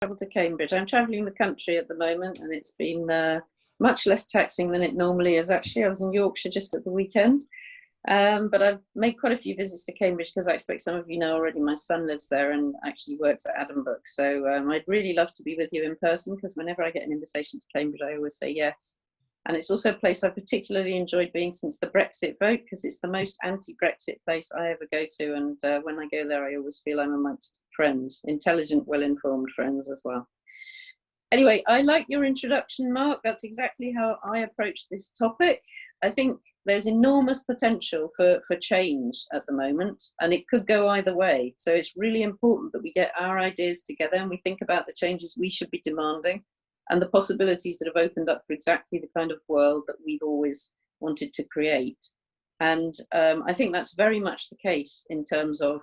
travel to Cambridge. I'm travelling the country at the moment, and it's been much less taxing than it normally is. Actually, I was in Yorkshire just at the weekend, but I've made quite a few visits to Cambridge because I expect some of you know already. My son lives there and actually works at Addenbrooke, so I'd really love to be with you in person, because whenever I get an invitation to Cambridge, I always say yes. And it's also a place I've particularly enjoyed being since the Brexit vote, because it's the most anti-Brexit place I ever go to. And when I go there, I always feel I'm amongst friends, intelligent, well-informed friends as well. Anyway, I like your introduction, Mark. That's exactly how I approach this topic. I think there's enormous potential for change at the moment, and it could go either way. So it's really important that we get our ideas together and we think about the changes we should be demanding, and the possibilities that have opened up for exactly the kind of world that we've always wanted to create. And I think that's very much the case in terms of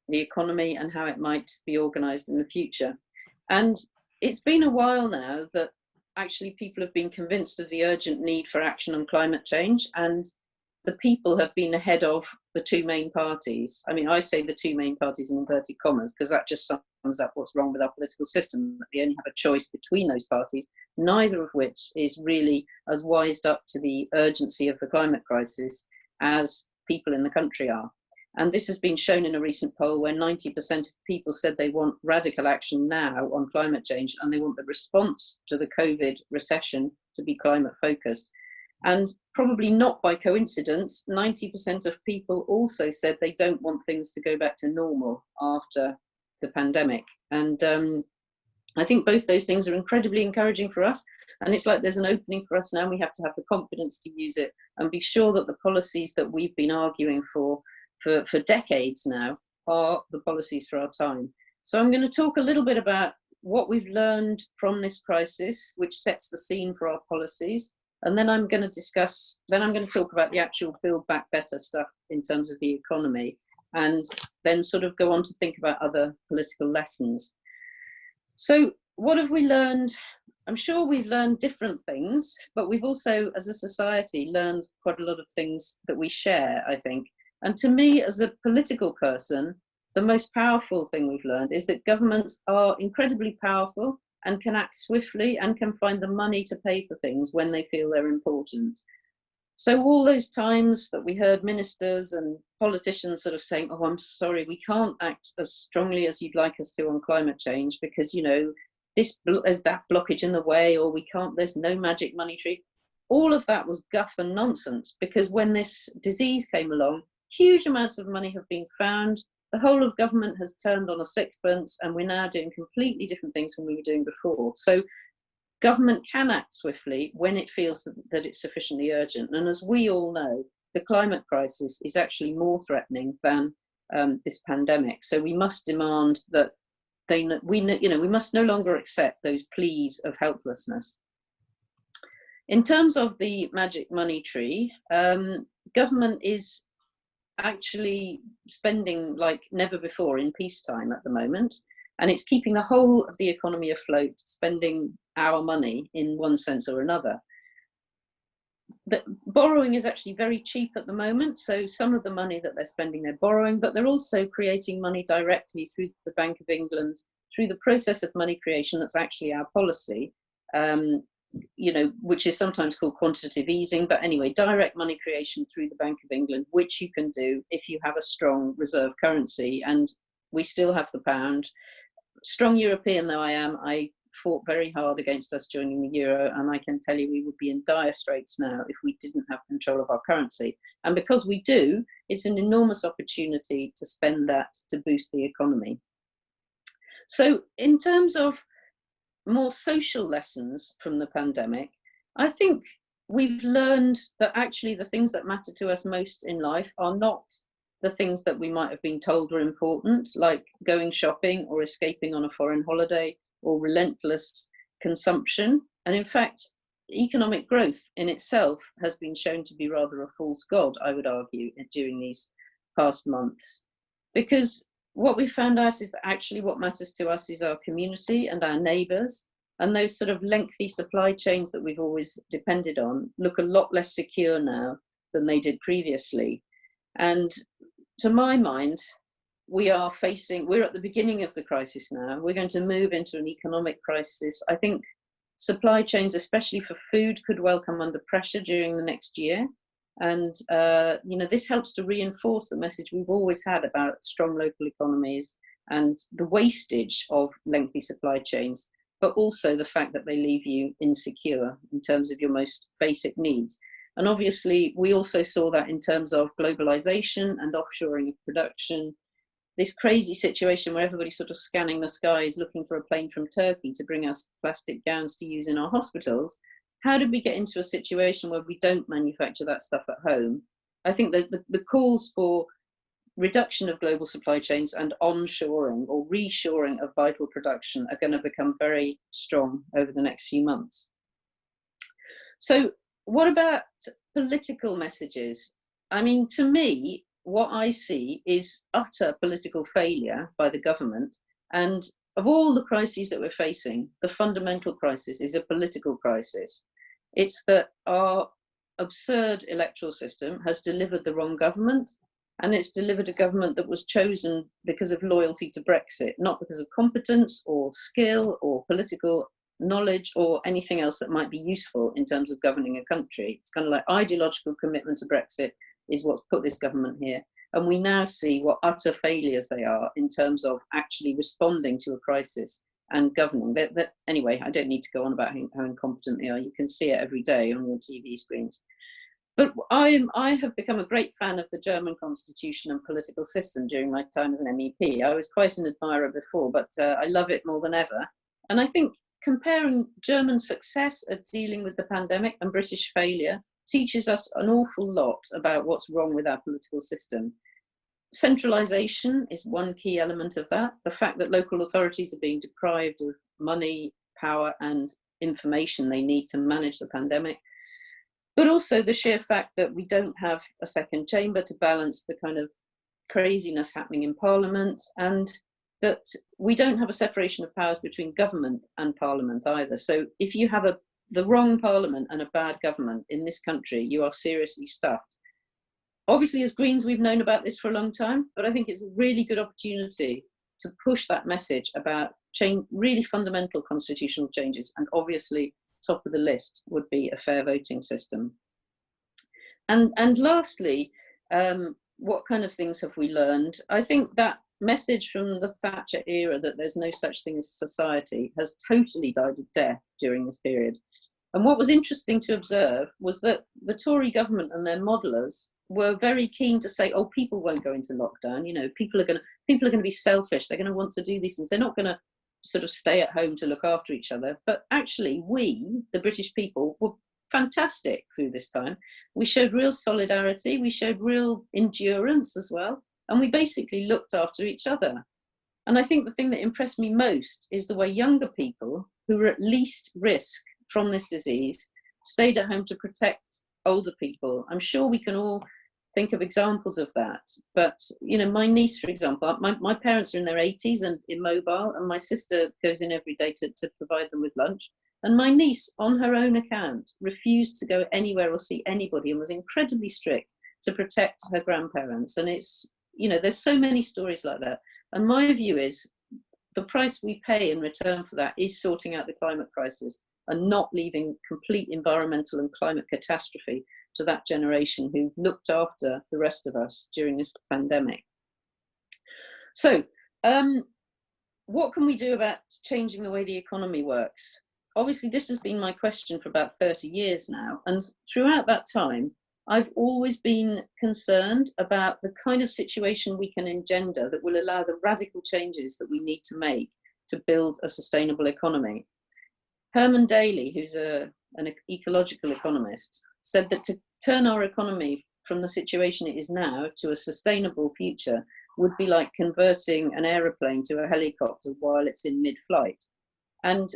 the economy and how it might be organised in the future. And it's been a while now that actually people have been convinced of the urgent need for action on climate change, and the people have been ahead of the two main parties. I mean, I say the two main parties in inverted commas, because that just sums up what's wrong with our political system, that we only have a choice between those parties, neither of which is really as wised up to the urgency of the climate crisis as people in the country are. And this has been shown in a recent poll where 90% of people said they want radical action now on climate change, and they want the response to the COVID recession to be climate focused. And probably not by coincidence, 90% of people also said they don't want things to go back to normal after the pandemic. And I think both those things are incredibly encouraging for us. And it's like there's an opening for us now. We have to have the confidence to use it and be sure that the policies that we've been arguing for decades now are the policies for our time. So I'm going to talk a little bit about what we've learned from this crisis, which sets the scene for our policies. And then I'm going to talk about the actual Build Back Better stuff in terms of the economy, and then sort of go on to think about other political lessons. So what have we learned? I'm sure we've learned different things, but we've also, as a society, learned quite a lot of things that we share, I think. And to me, as a political person, the most powerful thing we've learned is that governments are incredibly powerful and can act swiftly and can find the money to pay for things when they feel they're important. So all those times that we heard ministers and politicians sort of saying, oh, I'm sorry, we can't act as strongly as you'd like us to on climate change because, you know, there's that blockage in the way, or we can't, there's no magic money tree. All of that was guff and nonsense, because when this disease came along, huge amounts of money have been found. The whole of government has turned on a sixpence, and we're now doing completely different things than we were doing before. So government can act swiftly when it feels that it's sufficiently urgent. And as we all know, the climate crisis is actually more threatening than this pandemic. So we must demand that we must no longer accept those pleas of helplessness. In terms of the magic money tree, government is actually spending like never before in peacetime at the moment, and it's keeping the whole of the economy afloat, spending our money in one sense or another. The borrowing is actually very cheap at the moment, so some of the money that they're spending, they're borrowing, but they're also creating money directly through the Bank of England, through the process of money creation that's actually our policy, which is sometimes called quantitative easing, but anyway, direct money creation through the Bank of England, which you can do if you have a strong reserve currency, and we still have the pound. Strong European though I am, I fought very hard against us joining the euro, and I can tell you we would be in dire straits now if we didn't have control of our currency. And because we do, it's an enormous opportunity to spend that to boost the economy. So in terms of more social lessons from the pandemic, I think we've learned that actually the things that matter to us most in life are not the things that we might have been told were important, like going shopping or escaping on a foreign holiday or relentless consumption. And in fact, economic growth in itself has been shown to be rather a false god, I would argue, during these past months. Because what we found out is that actually what matters to us is our community and our neighbours, and those sort of lengthy supply chains that we've always depended on look a lot less secure now than they did previously. And to my mind, we're at the beginning of the crisis now. We're going to move into an economic crisis. I think supply chains, especially for food, could well come under pressure during the next year. And, this helps to reinforce the message we've always had about strong local economies and the wastage of lengthy supply chains, but also the fact that they leave you insecure in terms of your most basic needs. And obviously, we also saw that in terms of globalization and offshoring of production. This crazy situation where everybody's sort of scanning the skies looking for a plane from Turkey to bring us plastic gowns to use in our hospitals. How did we get into a situation where we don't manufacture that stuff at home? I think that the calls for reduction of global supply chains and onshoring or reshoring of vital production are going to become very strong over the next few months. So what about political messages? I mean, to me, what I see is utter political failure by the government. And of all the crises that we're facing, the fundamental crisis is a political crisis. It's that our absurd electoral system has delivered the wrong government, and it's delivered a government that was chosen because of loyalty to Brexit, not because of competence or skill or political knowledge or anything else that might be useful in terms of governing a country. It's kind of like ideological commitment to Brexit is what's put this government here. And we now see what utter failures they are in terms of actually responding to a crisis and governing. Anyway, I don't need to go on about how incompetent they are. You can see it every day on your TV screens. But I have become a great fan of the German constitution and political system during my time as an MEP. I was quite an admirer before, but I love it more than ever. And I think comparing German success at dealing with the pandemic and British failure teaches us an awful lot about what's wrong with our political system. Centralisation is one key element of that. The fact that local authorities are being deprived of money, power and information they need to manage the pandemic. But also the sheer fact that we don't have a second chamber to balance the kind of craziness happening in Parliament, and that we don't have a separation of powers between government and Parliament either. So if you have the wrong Parliament and a bad government in this country, you are seriously stuffed. Obviously, as Greens, we've known about this for a long time, but I think it's a really good opportunity to push that message about really fundamental constitutional changes. And obviously, top of the list would be a fair voting system. And lastly, what kind of things have we learned? I think that message from the Thatcher era that there's no such thing as society has totally died a death during this period. And what was interesting to observe was that the Tory government and their modelers were very keen to say, oh, people won't go into lockdown. You know, people are going to be selfish. They're going to want to do these things. They're not going to sort of stay at home to look after each other. But actually, we, the British people, were fantastic through this time. We showed real solidarity. We showed real endurance as well. And we basically looked after each other. And I think the thing that impressed me most is the way younger people who were at least risk from this disease stayed at home to protect older people. I'm sure we can all think of examples of that. But, you know, my niece, for example, my parents are in their 80s and immobile, and my sister goes in every day to provide them with lunch. And my niece, on her own account, refused to go anywhere or see anybody and was incredibly strict to protect her grandparents. And it's, you know, there's so many stories like that. And my view is the price we pay in return for that is sorting out the climate crisis and not leaving complete environmental and climate catastrophe to that generation who looked after the rest of us during this pandemic. So what can we do about changing the way the economy works? Obviously, this has been my question for about 30 years now. And throughout that time, I've always been concerned about the kind of situation we can engender that will allow the radical changes that we need to make to build a sustainable economy. Herman Daly, who's an ecological economist, said that to turn our economy from the situation it is now to a sustainable future would be like converting an aeroplane to a helicopter while it's in mid-flight. And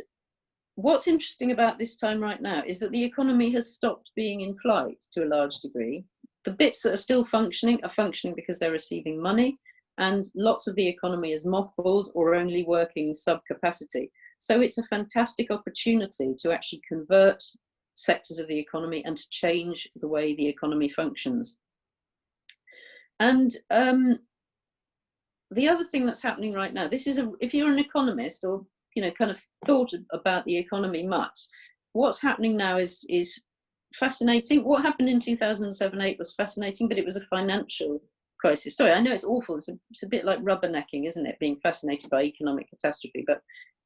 what's interesting about this time right now is that the economy has stopped being in flight to a large degree. The bits that are still functioning are functioning because they're receiving money, and lots of the economy is mothballed or only working sub-capacity. So it's a fantastic opportunity to actually convert sectors of the economy and to change the way the economy functions. And the other thing that's happening right now, this is if you're an economist or, you know, kind of thought about the economy much, what's happening now is fascinating. What happened in 2007-8 was fascinating, but it was a financial crisis. Sorry, I know it's awful. It's a bit like rubbernecking, isn't it? Being fascinated by economic catastrophe, but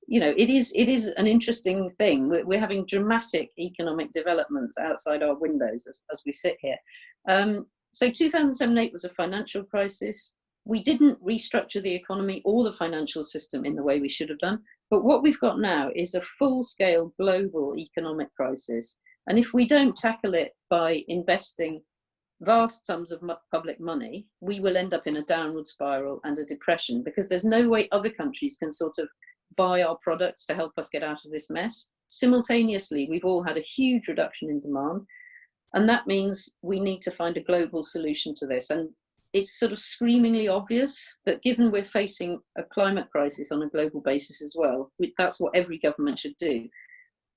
you know, it is an interesting thing. We're having dramatic economic developments outside our windows as we sit here. So 2007-8 was a financial crisis. We didn't restructure the economy or the financial system in the way we should have done. But what we've got now is a full-scale global economic crisis. And if we don't tackle it by investing vast sums of public money, we will end up in a downward spiral and a depression, because there's no way other countries can sort of buy our products to help us get out of this mess. Simultaneously, we've all had a huge reduction in demand. And that means we need to find a global solution to this. And it's sort of screamingly obvious that given we're facing a climate crisis on a global basis as well, that's what every government should do.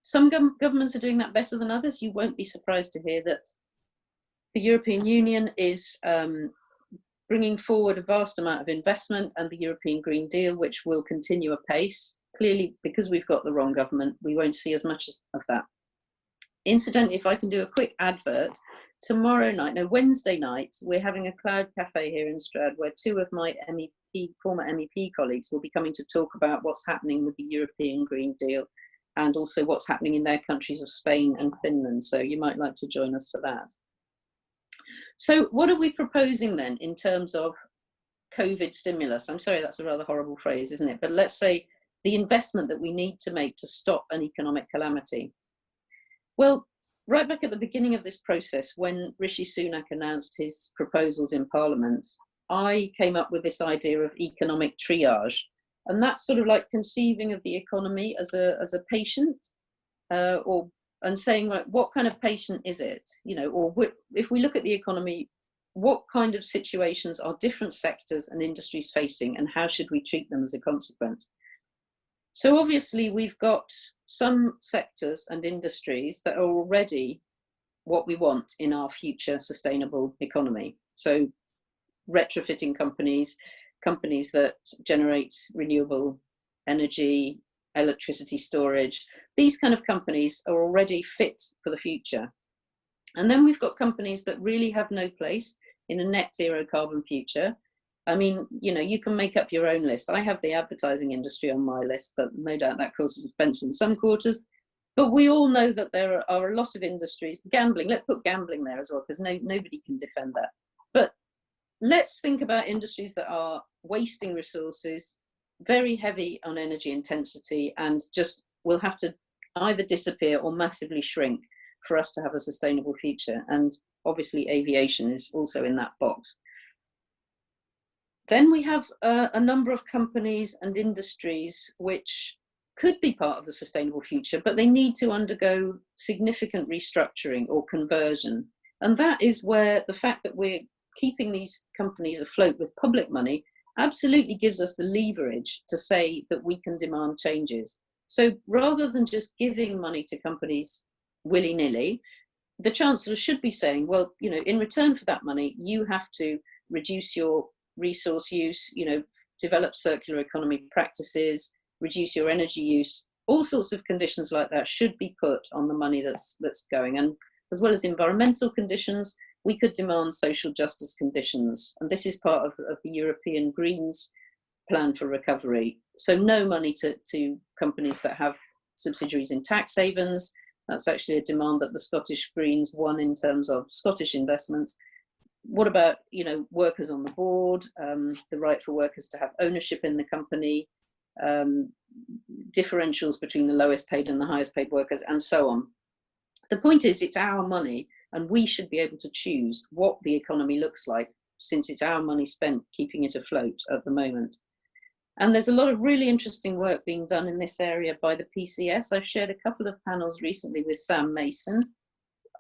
Some governments are doing that better than others. You won't be surprised to hear that the European Union is bringing forward a vast amount of investment, and the European Green Deal, which will continue apace. Clearly, because we've got the wrong government, we won't see as much of that. Incidentally, if I can do a quick advert, Wednesday night, we're having a cloud cafe here in Stroud where two of my former MEP colleagues will be coming to talk about what's happening with the European Green Deal and also what's happening in their countries of Spain and Finland. So you might like to join us for that. So what are we proposing then in terms of COVID stimulus? I'm sorry, that's a rather horrible phrase, isn't it? But let's say the investment that we need to make to stop an economic calamity. Well, right back at the beginning of this process, when Rishi Sunak announced his proposals in Parliament, I came up with this idea of economic triage. And that's sort of like conceiving of the economy as a patient, and saying, like, what kind of patient is it? You know, or if we look at the economy, what kind of situations are different sectors and industries facing, and how should we treat them as a consequence? So obviously we've got some sectors and industries that are already what we want in our future sustainable economy. So retrofitting companies that generate renewable energy, electricity storage, these kind of companies are already fit for the future. And then we've got companies that really have no place in a net zero carbon future. I mean, you know, you can make up your own list. I have the advertising industry on my list, but no doubt that causes offence in some quarters. But we all know that there are a lot of industries, gambling, let's put gambling there as well, because nobody can defend that. But let's think about industries that are wasting resources, very heavy on energy intensity, and just will have to either disappear or massively shrink for us to have a sustainable future. And obviously aviation is also in that box. Then we have a number of companies and industries which could be part of the sustainable future, but they need to undergo significant restructuring or conversion. And that is where the fact that we're keeping these companies afloat with public money absolutely gives us the leverage to say that we can demand changes. So rather than just giving money to companies willy-nilly, the Chancellor should be saying, well, you know, in return for that money, you have to reduce your resource use, you know, develop circular economy practices, reduce your energy use. All sorts of conditions like that should be put on the money that's going. And as well as environmental conditions, we could demand social justice conditions. And this is part of the European Greens plan for recovery. So no money to companies that have subsidiaries in tax havens. That's actually a demand that the Scottish Greens won in terms of Scottish investments. What about, you know, workers on the board, the right for workers to have ownership in the company, differentials between the lowest paid and the highest paid workers, and so on. The point is, it's our money, and we should be able to choose what the economy looks like, since it's our money spent keeping it afloat at the moment. And there's a lot of really interesting work being done in this area by the PCS. I've shared a couple of panels recently with Sam Mason.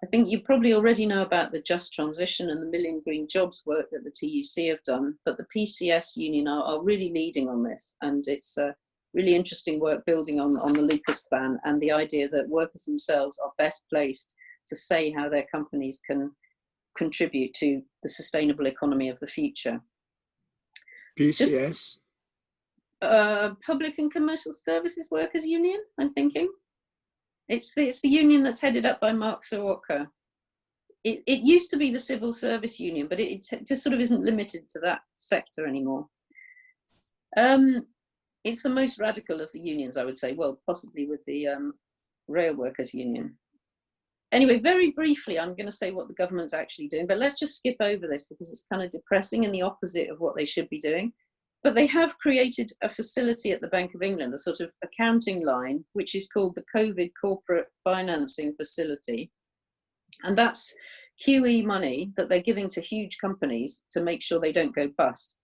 I think you probably already know about the Just Transition and the Million Green Jobs work that the TUC have done, but the PCS union are really leading on this. And it's really interesting work building on the Lucas plan and the idea that workers themselves are best placed to say how their companies can contribute to the sustainable economy of the future. Just PCS? Public and Commercial Services Workers Union, I'm thinking. It's the union that's headed up by Mark Soroka. It used to be the Civil Service Union, but it just sort of isn't limited to that sector anymore. It's the most radical of the unions, I would say, well, possibly with the Rail Workers Union. Anyway, very briefly, I'm going to say what the government's actually doing, but let's just skip over this because it's kind of depressing and the opposite of what they should be doing. But they have created a facility at the Bank of England, a sort of accounting line, which is called the COVID Corporate Financing Facility. And that's QE money that they're giving to huge companies to make sure they don't go bust.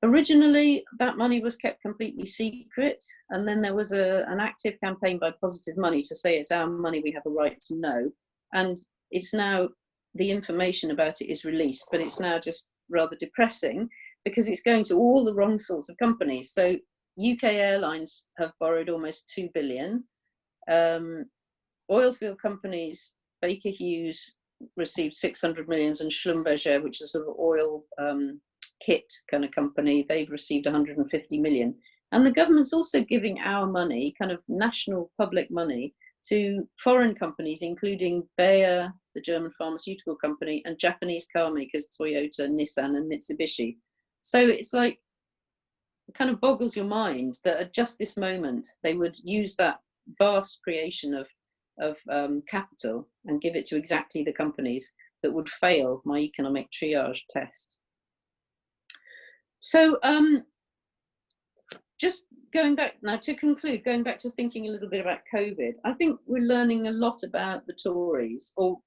Originally, that money was kept completely secret, and then there was an active campaign by Positive Money to say it's our money, we have a right to know. And it's now, the information about it is released, but it's now just rather depressing because it's going to all the wrong sorts of companies. So UK airlines have borrowed almost 2 billion. Oilfield companies, Baker Hughes received 600 million, and Schlumberger, which is an oil kit kind of company, they've received 150 million. And the government's also giving our money, kind of national public money, to foreign companies, including Bayer, the German pharmaceutical company, and Japanese car makers, Toyota, Nissan, and Mitsubishi. So it's like, it kind of boggles your mind that at just this moment, they would use that vast creation of capital and give it to exactly the companies that would fail my economic triage test. So just going back now to conclude, going back to thinking a little bit about COVID, I think we're learning a lot about the Tories, or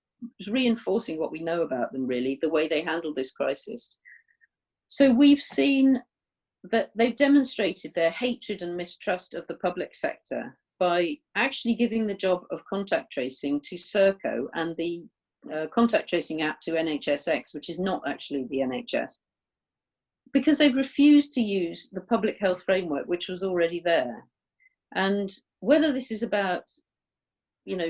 reinforcing what we know about them, really, the way they handled this crisis. So we've seen that they've demonstrated their hatred and mistrust of the public sector by actually giving the job of contact tracing to Serco and the contact tracing app to NHSX, which is not actually the NHS, because they've refused to use the public health framework, which was already there. And whether this is about,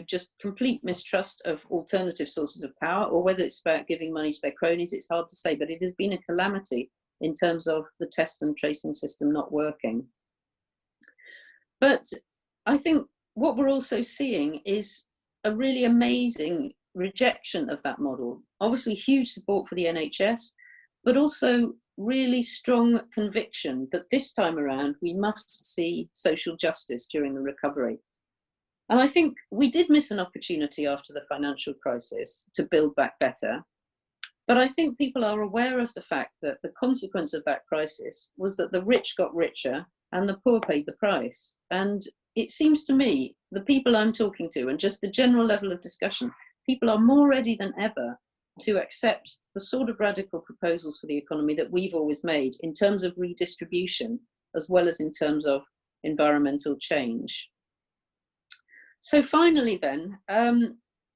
just complete mistrust of alternative sources of power, or whether it's about giving money to their cronies, it's hard to say, but it has been a calamity in terms of the test and tracing system not working. But I think what we're also seeing is a really amazing rejection of that model. Obviously, huge support for the NHS, but also really strong conviction that this time around we must see social justice during the recovery. And I think we did miss an opportunity after the financial crisis to build back better. But I think people are aware of the fact that the consequence of that crisis was that the rich got richer and the poor paid the price. And it seems to me, the people I'm talking to and just the general level of discussion, people are more ready than ever to accept the sort of radical proposals for the economy that we've always made in terms of redistribution, as well as in terms of environmental change. So finally then,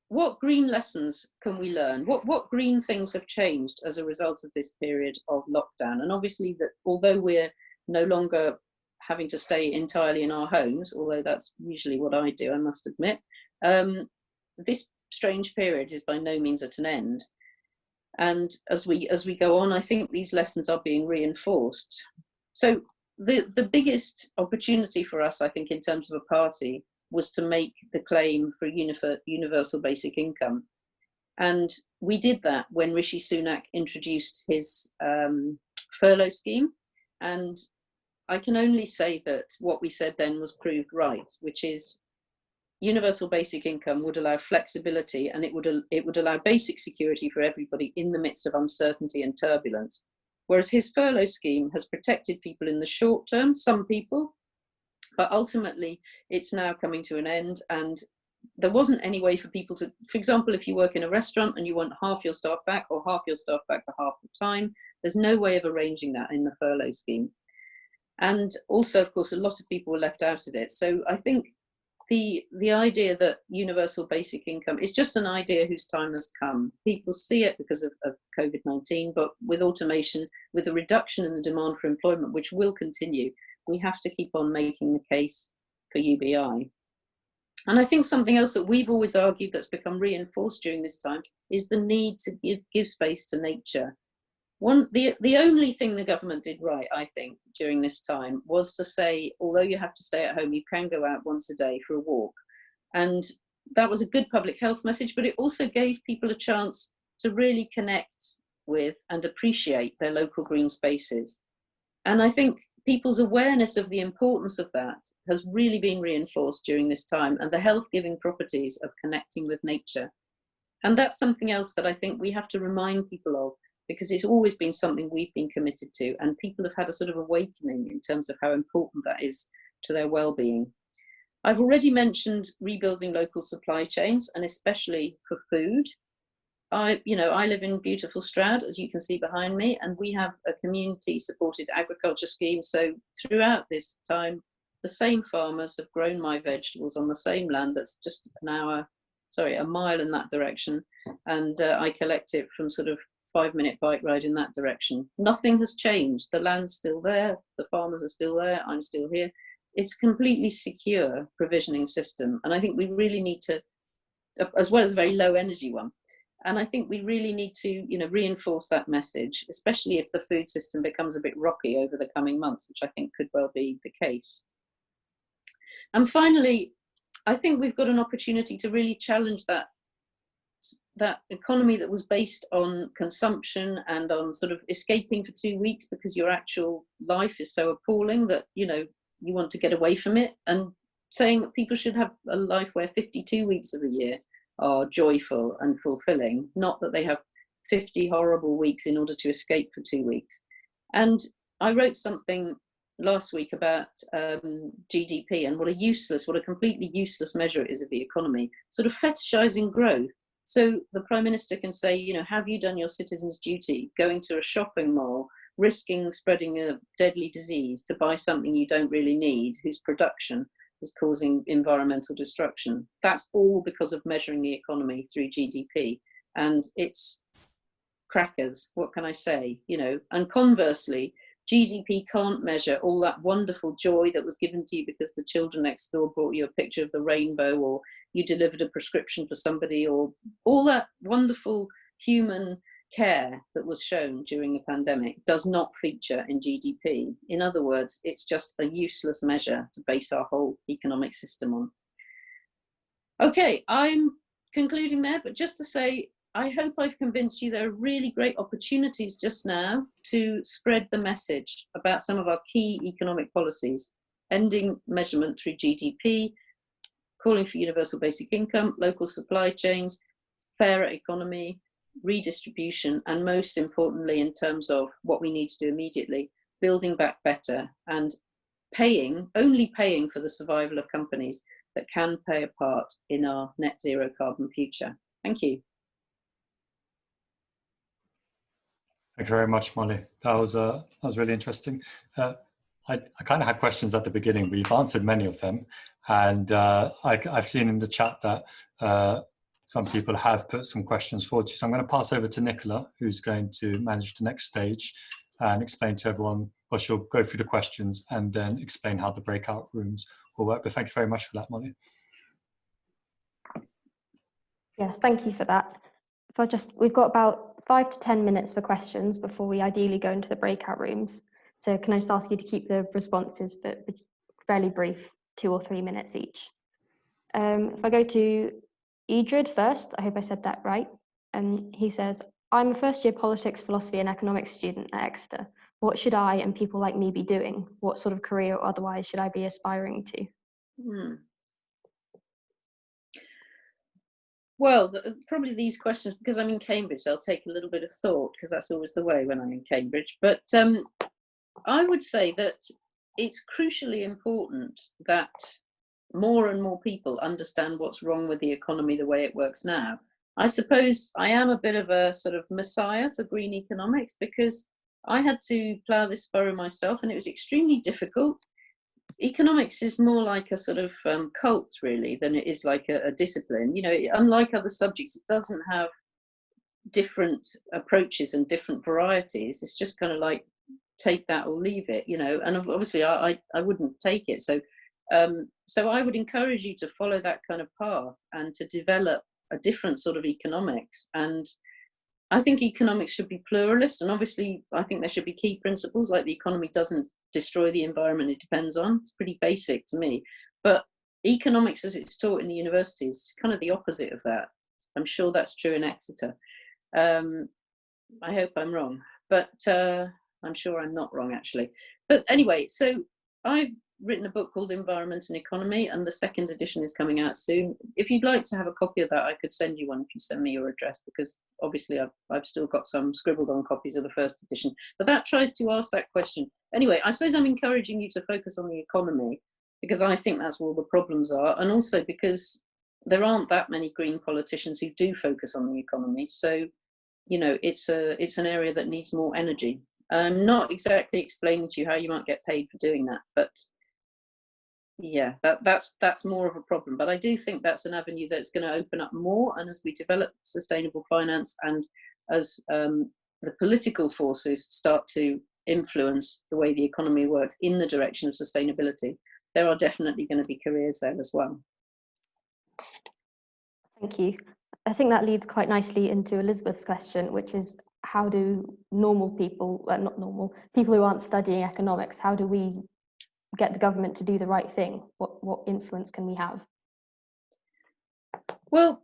what green lessons can we learn? What green things have changed as a result of this period of lockdown? And obviously that although we're no longer having to stay entirely in our homes, although that's usually what I do, I must admit, this strange period is by no means at an end. And as we go on, I think these lessons are being reinforced. So the biggest opportunity for us, I think, in terms of a party, was to make the claim for universal basic income. And we did that when Rishi Sunak introduced his furlough scheme. And I can only say that what we said then was proved right, which is universal basic income would allow flexibility, and it would allow basic security for everybody in the midst of uncertainty and turbulence. Whereas his furlough scheme has protected people in the short term, some people, but ultimately it's now coming to an end. And there wasn't any way for people to, for example, if you work in a restaurant and you want half your staff back or half your staff back for half the time, there's no way of arranging that in the furlough scheme. And also, of course, a lot of people were left out of it. So I think the idea that universal basic income is just an idea whose time has come. People see it because of COVID-19, but with automation, with a reduction in the demand for employment, which will continue, we have to keep on making the case for UBI. And I think something else that we've always argued that's become reinforced during this time is the need to give space to nature. the only thing the government did right, I think, during this time was to say, although you have to stay at home, you can go out once a day for a walk. And that was a good public health message, but it also gave people a chance to really connect with and appreciate their local green spaces. And I think people's awareness of the importance of that has really been reinforced during this time, and the health-giving properties of connecting with nature. And that's something else that I think we have to remind people of, because it's always been something we've been committed to, and people have had a sort of awakening in terms of how important that is to their well-being. I've already mentioned rebuilding local supply chains, and especially for food. I live in beautiful Stroud, as you can see behind me, and we have a community-supported agriculture scheme. So throughout this time, the same farmers have grown my vegetables on the same land that's just a mile in that direction, and I collect it from sort of 5-minute bike ride in that direction. Nothing has changed. The land's still there, the farmers are still there, I'm still here. It's a completely secure provisioning system, and I think we really need to, as well as a very low energy one, and I think we really need to, reinforce that message, especially if the food system becomes a bit rocky over the coming months, which I think could well be the case. And finally, I think we've got an opportunity to really challenge that economy that was based on consumption and on sort of escaping for 2 weeks because your actual life is so appalling that, you want to get away from it, and saying that people should have a life where 52 weeks of the year are joyful and fulfilling, not that they have 50 horrible weeks in order to escape for 2 weeks. And I wrote something last week about GDP and what a completely useless measure it is of the economy, sort of fetishizing growth. So the Prime Minister can say, have you done your citizens' duty going to a shopping mall, risking spreading a deadly disease to buy something you don't really need, whose production is causing environmental destruction? That's all because of measuring the economy through GDP. And it's crackers, what can I say? And conversely, GDP can't measure all that wonderful joy that was given to you because the children next door brought you a picture of the rainbow, or you delivered a prescription for somebody, or all that wonderful human care that was shown during the pandemic does not feature in GDP. In other words, it's just a useless measure to base our whole economic system on. Okay, I'm concluding there, but just to say, I hope I've convinced you there are really great opportunities just now to spread the message about some of our key economic policies: ending measurement through GDP, calling for universal basic income, local supply chains, fairer economy, redistribution, and most importantly, in terms of what we need to do immediately, building back better and only paying for the survival of companies that can play a part in our net zero carbon future. Thank you. Thank you very much, Molly. That was really interesting. I kind of had questions at the beginning, but you've answered many of them. And I've seen in the chat that some people have put some questions forward to you. So I'm going to pass over to Nicola, who's going to manage the next stage and explain to everyone, or she'll go through the questions and then explain how the breakout rooms will work. But thank you very much for that, Molly. Yeah, thank you for that. We've got about 5 to 10 minutes for questions before we ideally go into the breakout rooms. So can I just ask you to keep the responses but fairly brief, 2 or 3 minutes each. If I go to Idrid first, I hope I said that right. He says, I'm a first-year politics, philosophy and economics student at Exeter. What should I and people like me be doing? What sort of career or otherwise should I be aspiring to? Well, probably these questions, because I'm in Cambridge, they'll take a little bit of thought, because that's always the way when I'm in Cambridge. But I would say that it's crucially important that more and more people understand what's wrong with the economy the way it works now. I suppose I am a bit of a sort of messiah for green economics, because I had to plough this furrow myself, and it was extremely difficult. Economics is more like a sort of cult, really, than it is like a discipline. Unlike other subjects, it doesn't have different approaches and different varieties. It's just kind of like take that or leave it, and obviously I wouldn't take it. So I would encourage you to follow that kind of path and to develop a different sort of economics. And I think economics should be pluralist, and obviously I think there should be key principles, like the economy doesn't destroy the environment it depends on. It's pretty basic to me. But economics as it's taught in the universities is kind of the opposite of that. I'm sure that's true in Exeter. I hope I'm wrong, but I'm sure I'm not wrong, actually. But anyway, so I've written a book called Environment and Economy, and the second edition is coming out soon. If you'd like to have a copy of that, I could send you one if you send me your address, because obviously I've still got some scribbled on copies of the first edition. But that tries to ask that question. Anyway, I suppose I'm encouraging you to focus on the economy, because I think that's where all the problems are, and also because there aren't that many Green politicians who do focus on the economy. So, you know, it's an area that needs more energy. I'm not exactly explaining to you how you might get paid for doing that, but yeah, that's more of a problem. But I do think that's an avenue that's going to open up more, and as we develop sustainable finance, and as the political forces start to influence the way the economy works in the direction of sustainability, there are definitely going to be careers there as well. Thank you. I think that leads quite nicely into Elizabeth's question, which is, how do normal people, not normal, people who aren't studying economics, how do we get the government to do the right thing? What influence can we have? Well,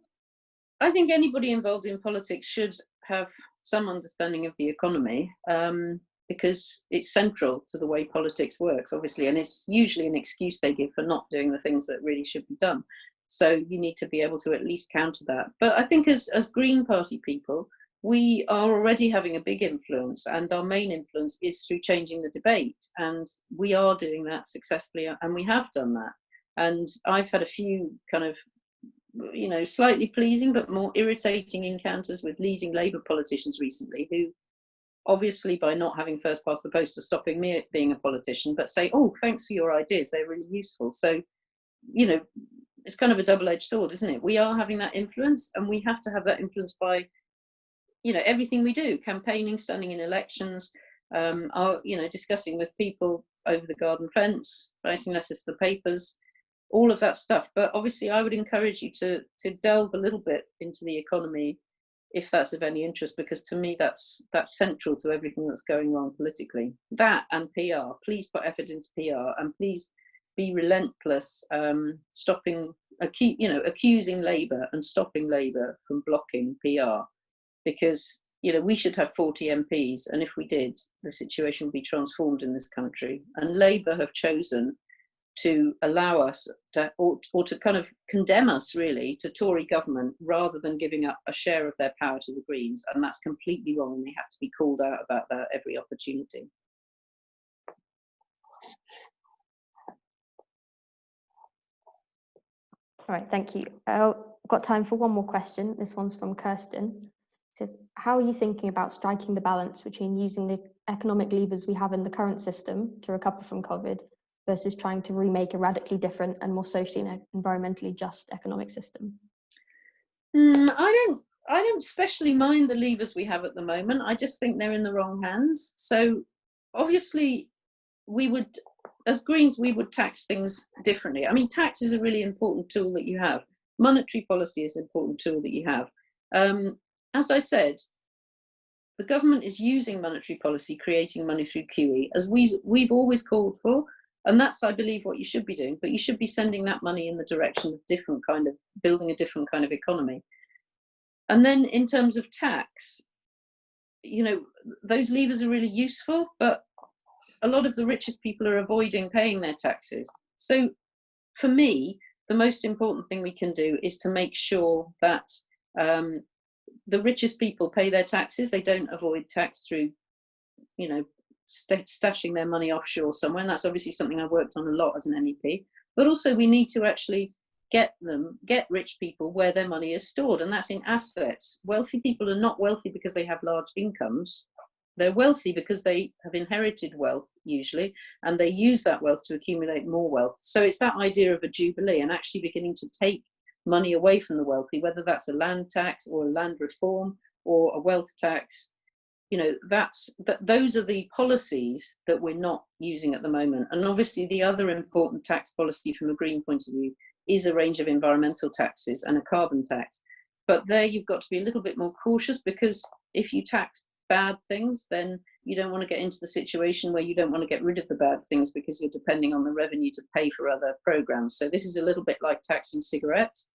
I think anybody involved in politics should have some understanding of the economy, because it's central to the way politics works, obviously, and it's usually an excuse they give for not doing the things that really should be done. So you need to be able to at least counter that. But I think as Green Party people, we are already having a big influence, and our main influence is through changing the debate, and we are doing that successfully, and we have done that. And I've had a few kind of, you know, slightly pleasing but more irritating encounters with leading Labour politicians recently, who obviously, by not having first past the post, are stopping me being a politician, but say, oh, thanks for your ideas, they're really useful. So, you know, it's kind of a double-edged sword, isn't it? We are having that influence, and we have to have that influence by, you know, everything we do, campaigning, standing in elections, you know, discussing with people over the garden fence, writing letters to the papers, all of that stuff. But obviously I would encourage you to delve a little bit into the economy if that's of any interest, because to me that's central to everything that's going wrong politically. That and PR. Please put effort into PR, and please be relentless, accusing Labour and stopping Labour from blocking PR, because, you know, we should have 40 MPs, and if we did, the situation would be transformed in this country. And Labour have chosen to allow us to, or to kind of condemn us really to Tory government, rather than giving up a share of their power to the Greens, and that's completely wrong, and they have to be called out about that every opportunity. All right, thank you. I've got time for one more question. This one's from Kirsten. It says, how are you thinking about striking the balance between using the economic levers we have in the current system to recover from COVID versus trying to remake a radically different and more socially and environmentally just economic system? I don't especially mind the levers we have at the moment. I just think they're in the wrong hands. So obviously we would, as Greens, we would tax things differently. I mean, tax is a really important tool that you have. Monetary policy is an important tool that you have. As I said, the government is using monetary policy, creating money through QE, as we've always called for. And that's, I believe, what you should be doing. But you should be sending that money in the direction of building a different kind of economy. And then in terms of tax, you know, those levers are really useful, but a lot of the richest people are avoiding paying their taxes. So for me, the most important thing we can do is to make sure that the richest people pay their taxes. They don't avoid tax through, you know, stashing their money offshore somewhere. And that's obviously something I worked on a lot as an MEP. But also we need to actually get rich people where their money is stored, and that's in assets. Wealthy people are not wealthy because they have large incomes. They're wealthy because they have inherited wealth, usually, and they use that wealth to accumulate more wealth. So it's that idea of a jubilee, and actually beginning to take money away from the wealthy, whether that's a land tax or a land reform or a wealth tax. You know, those are the policies that we're not using at the moment. And obviously the other important tax policy from a Green point of view is a range of environmental taxes and a carbon tax. But there you've got to be a little bit more cautious, because if you tax bad things, then you don't want to get into the situation where you don't want to get rid of the bad things because you're depending on the revenue to pay for other programs. So this is a little bit like taxing cigarettes,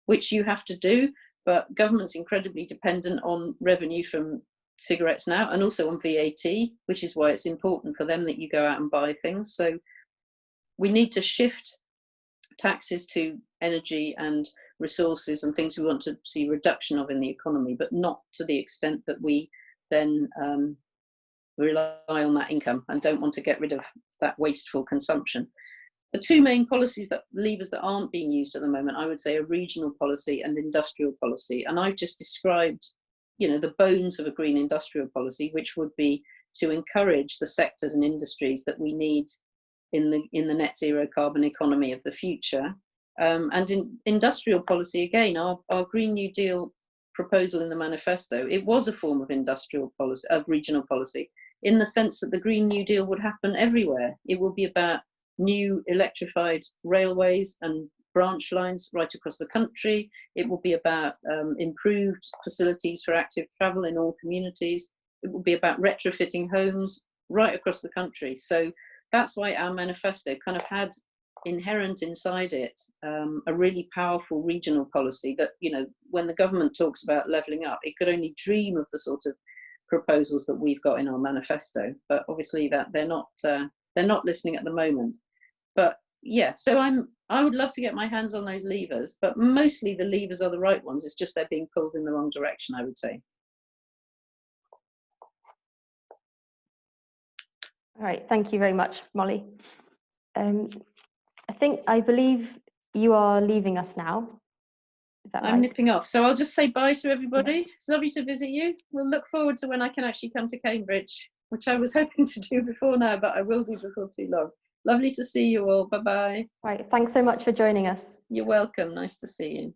which you have to do, but government's incredibly dependent on revenue from cigarettes now, and also on VAT, which is why it's important for them that you go out and buy things. So we need to shift taxes to energy and resources and things we want to see reduction of in the economy, but not to the extent that we then rely on that income and don't want to get rid of that wasteful consumption. The two main policies levers that aren't being used at the moment, I would say, are regional policy and industrial policy. And I've just described, you know, the bones of a green industrial policy, which would be to encourage the sectors and industries that we need in the net zero carbon economy of the future. And in industrial policy, again, our Green New Deal proposal in the manifesto, it was a form of industrial policy, of regional policy, in the sense that the Green New Deal would happen everywhere. It will be about new electrified railways and branch lines right across the country. It will be about improved facilities for active travel in all communities. It will be about retrofitting homes right across the country. So that's why our manifesto kind of had inherent inside it a really powerful regional policy that, you know, when the government talks about levelling up, it could only dream of the sort of proposals that we've got in our manifesto. But obviously that they're not listening at the moment. But yeah, so I would love to get my hands on those levers, but mostly the levers are the right ones. It's just they're being pulled in the wrong direction, I would say. All right, thank you very much, Molly. I believe you are leaving us now. Is that right? I'm nipping off. So I'll just say bye to everybody. Yeah. It's lovely to visit you. We'll look forward to when I can actually come to Cambridge, which I was hoping to do before now, but I will do before too long. Lovely to see you all. Bye-bye. Right, thanks so much for joining us. You're welcome. Nice to see you.